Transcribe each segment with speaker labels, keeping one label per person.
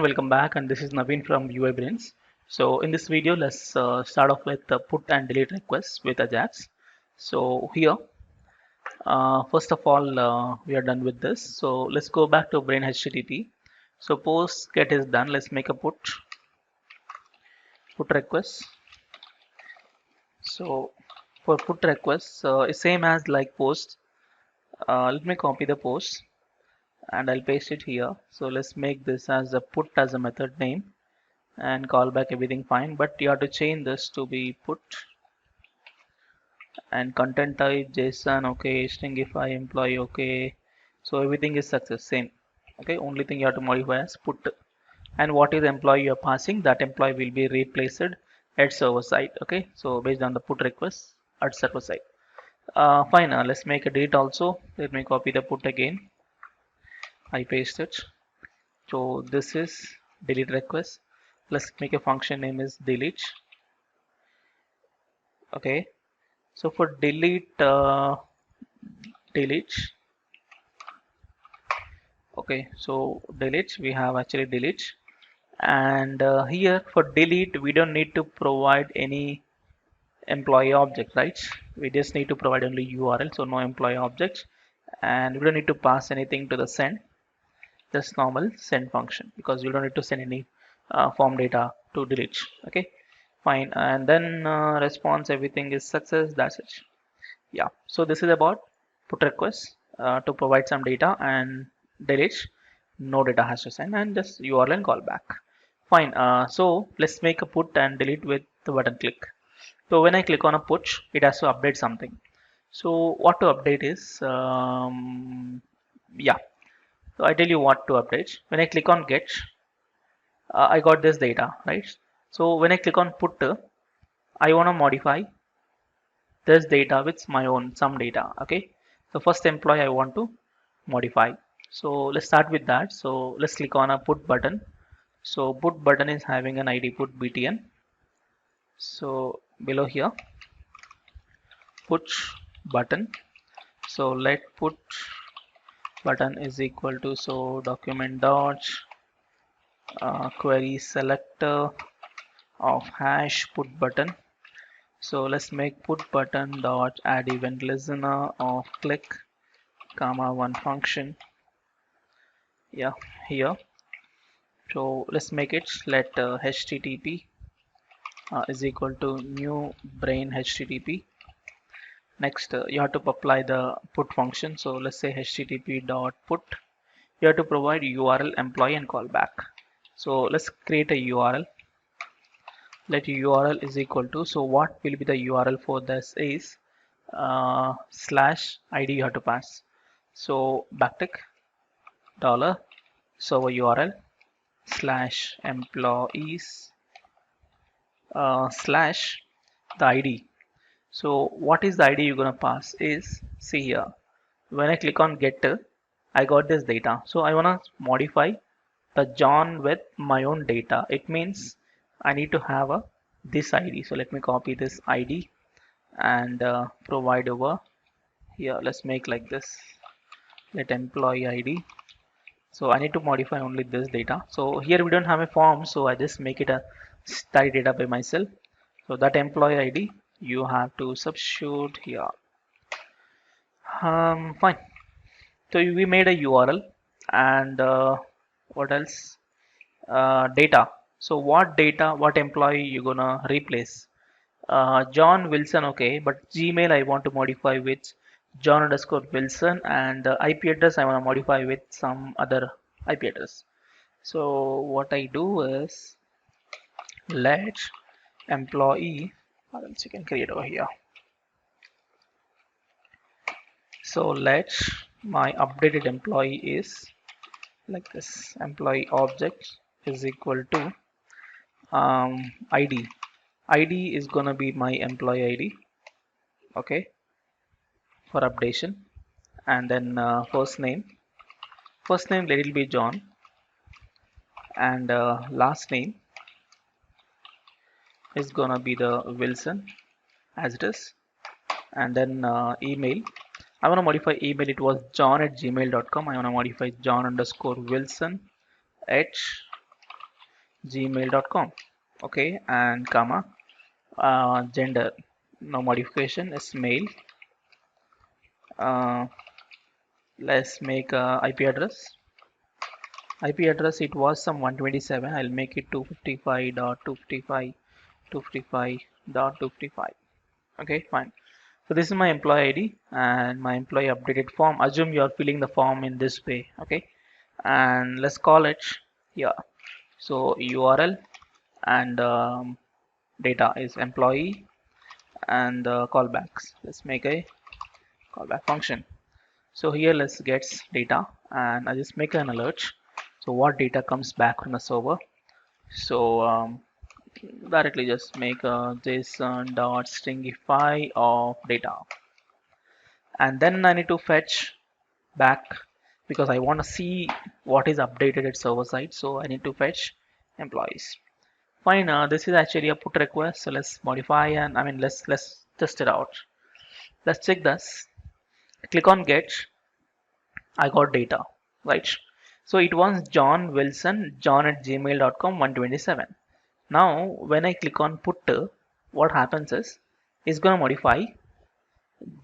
Speaker 1: welcome back, and this is Naveen from UiBrains. So in this video, let's start off with the put and delete requests with AJAX. So here, first of all, we are done with this. So let's go back to brain HTTP. So post get is done. Let's make a put request. So for put requests, it's same as like post. Let me copy the post and I'll paste it here. So let's make this as a put as a method name and call back everything fine, but you have to change this to be put and content type JSON, okay, stringify employee, okay, so everything is success, same, okay. Only thing you have to modify as put, and what is employee you're passing, that employee will be replaced at server side, okay. So based on the put request at server side. Fine, let's make a delete also. Let me copy the put again, I paste it. So this is delete request. Let's make a function name is delete. Okay, so for delete, okay, so delete, we have actually delete, and here for delete we don't need to provide any employee object, right? We just need to provide only URL, so no employee object, and we don't need to pass anything to the send, just normal send function, because you don't need to send any form data to delete. Okay, fine, and then response, everything is success, that's it. Yeah, so this is about put request to provide some data, and delete, no data has to send, and just URL and callback. Fine, so let's make a put and delete with the button click. So when I click on a put, it has to update something. So what to update is, yeah, so I tell you what to update. When I click on get, I got this data, right? So when I click on put, I want to modify this data with my own some data. Okay, so first employee I want to modify. So let's start with that. So let's click on a put button. So put button is having an ID put btn. So below here, put button. So let put button is equal to, so document dot query selector of hash put button. So let's make put button dot add event listener of click comma one function. Yeah, here. So let's make it, let http is equal to new brain http. Next, you have to apply the put function. So let's say http dot put. You have to provide URL employee and callback. So let's create a URL. Let URL is equal to, so what will be the URL for this is slash ID you have to pass. So backtick dollar server URL slash employees slash the ID. So what is the ID you're gonna pass is, see here, when I click on get, I got this data, so I wanna modify the John with my own data. It means I need to have a this ID. So let me copy this ID and provide over here. Let's make like this, let employee ID. So I need to modify only this data. So here we don't have a form, so I just make it a style data by myself. So that employee ID you have to substitute here. Fine. So we made a URL, and what else? Data. So what data, what employee you gonna replace? John Wilson, okay, but Gmail I want to modify with John underscore Wilson, and IP address I want to modify with some other IP address. So what I do is, let employee, or else you can create over here. So let my updated employee is like this, employee object is equal to ID. ID is gonna be my employee ID, okay, for updation, and then first name let it be John, and last name is gonna be the Wilson as it is, and then email, I want to modify email, it was john@gmail.com, I want to modify john underscore Wilson at gmail.com. Okay, and comma gender, no modification, is male. uh, let's make a IP address. It was some 127. I'll make it 255.255.255.255. Okay, fine. So this is my employee ID and my employee updated form. Assume you are filling the form in this way. Okay, and let's call it, yeah, so URL and data is employee, and callbacks, let's make a callback function. So here let's get data, and I just make an alert. So what data comes back from the server? So directly just make a JSON dot stringify of data, and then I need to fetch back because I want to see what is updated at server side. So I need to fetch employees. Fine. This is actually a put request. So let's modify, and I mean let's test it out. Let's check this. Click on get. I got data, right? So it was John Wilson, John at gmail.com 127. Now when I click on put, what happens is it's gonna modify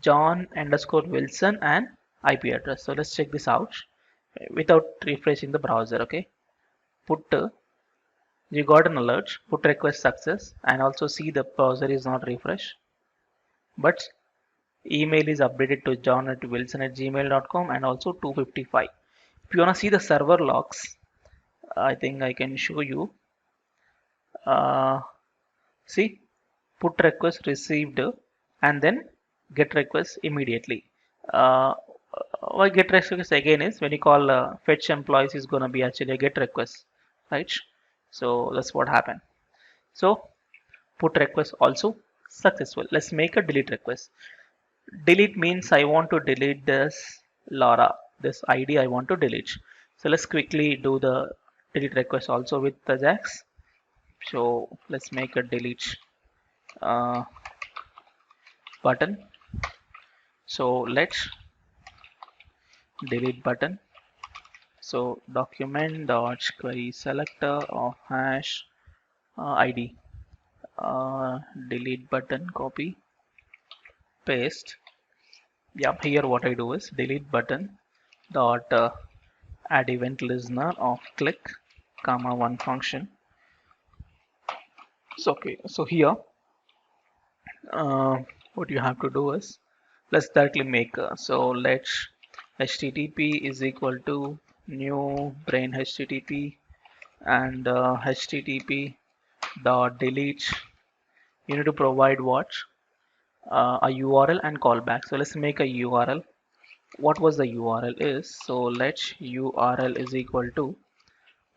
Speaker 1: John underscore Wilson and IP address. So let's check this out without refreshing the browser. Okay, put, you got an alert, put request success, and also see the browser is not refreshed, but email is updated to john at wilson at gmail.com and also 255. If you want to see the server logs, I think I can show you. See, put request received and then get request immediately. Why get request again is when you call fetch employees is going to be actually a get request, right? So that's what happened. So put request also successful. Let's make a delete request. Delete means I want to delete this Laura, this ID I want to delete. So let's quickly do the delete request also with the AJAX. So let's make a delete uh, button. So let's delete button. So document dot query selector of hash ID, delete button, copy, paste. Yeah, here what I do is delete button dot add event listener of click comma one function. So okay, so here what you have to do is let's directly make so let's http is equal to new brain http and http dot delete. You need to provide what a URL and callback. So let's make a URL. What was the URL is, so let's URL is equal to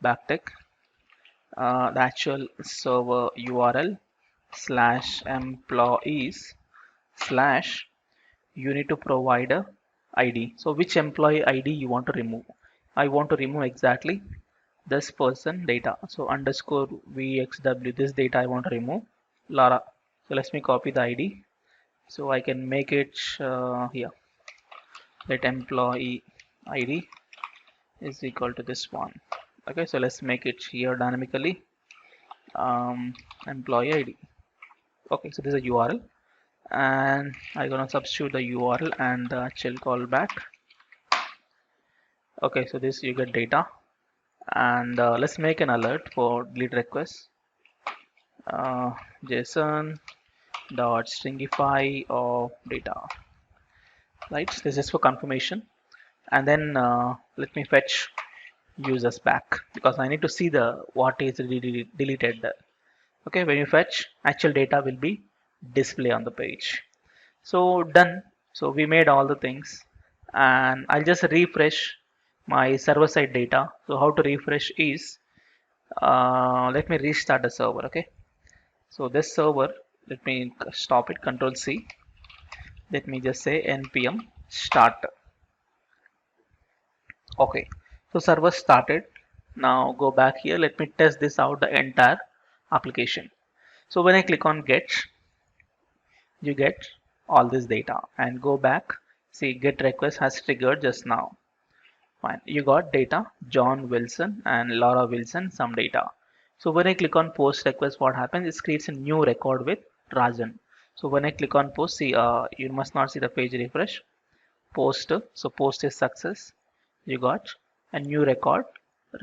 Speaker 1: backtick the actual server URL slash employees slash you need to provide a ID. So which employee ID you want to remove? I want to remove exactly this person data. So underscore VXW, this data I want to remove Lara. So let me copy the ID. So I can make it here. Let employee ID is equal to this one. Okay, so let's make it here dynamically. Employee ID. Okay, so this is a URL, and I'm gonna substitute the URL and the actual callback. Okay, so this you get data, and let's make an alert for delete request. JSON dot stringify of data. Right, this is for confirmation, and then let me fetch users back because I need to see the what is deleted there. Okay, when you fetch, actual data will be display on the page. So done. So we made all the things, and I'll just refresh my server side data. So how to refresh is let me restart the server. Okay, so this server, let me stop it, Control C. Let me just say npm start. Okay, so server started. Now go back here, let me test this out, the entire application. So when I click on get, you get all this data, and go back, see get request has triggered just now. Fine, you got data John Wilson and Laura Wilson, some data. So when I click on post request, what happens? It creates a new record with Rajan. So when I click on post, see, you must not see the page refresh. Post, so post is success. You got a new record,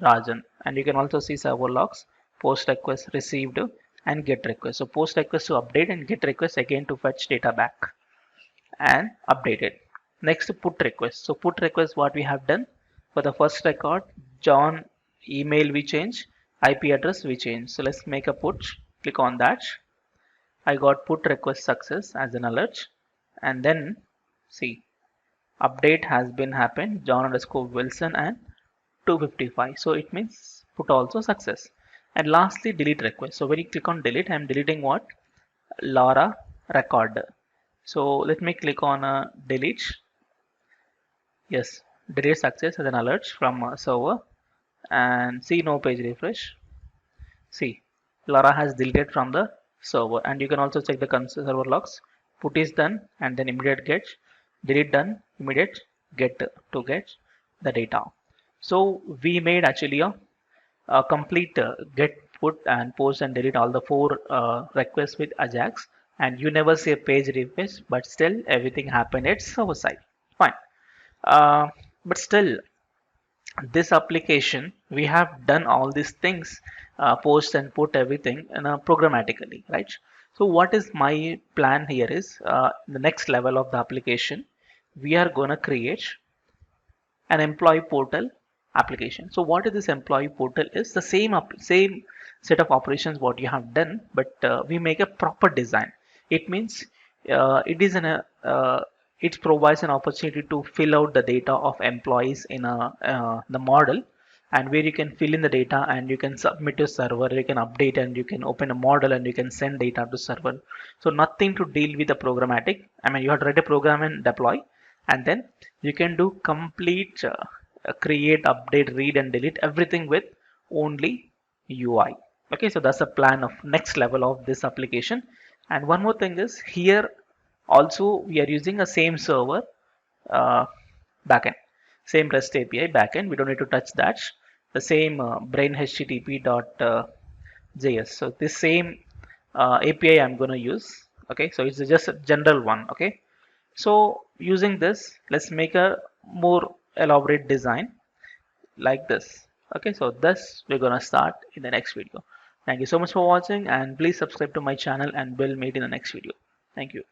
Speaker 1: Rajan, and you can also see server logs, post request received, and get request. So post request to update and get request again to fetch data back and update it. Next, put request. So put request, what we have done for the first record, John email we change, IP address we change. So let's make a put. Click on that. I got put request success as an alert, and then see update has been happened, John underscore Wilson and 255. So it means put also success. And lastly, delete request. So when you click on delete, I'm deleting what? Laura record. So let me click on delete. Yes, delete success as an alert from server, and see no page refresh. See, Laura has deleted from the server, and you can also check the server logs. Put is done, and then immediate get, delete done, immediate get to get the data. So we made actually a complete get, put, and post and delete all the four requests with Ajax, and you never see a page refresh, but still everything happened at server side. Fine. But still, this application we have done all these things, post and put everything in programmatically, right? So what is my plan here is the next level of the application, we are going to create an employee portal application. So what is this employee portal? Is the same set of operations what you have done, but we make a proper design. It means it is it provides an opportunity to fill out the data of employees in the model, and where you can fill in the data and you can submit to server, you can update, and you can open a model and you can send data to server. So nothing to deal with the programmatic. I mean, you have to write a program and deploy, and then you can do complete create, update, read, and delete everything with only UI. Okay, so that's the plan of next level of this application. And one more thing is here also we are using a same server backend, same REST API backend. We don't need to touch that. The same brain http.js. So this same API I'm going to use. Okay, so it's just a general one. Okay, so using this, let's make a more elaborate design like this. Okay, so this we're gonna start in the next video. Thank you so much for watching, and please subscribe to my channel, and we'll meet in the next video. Thank you.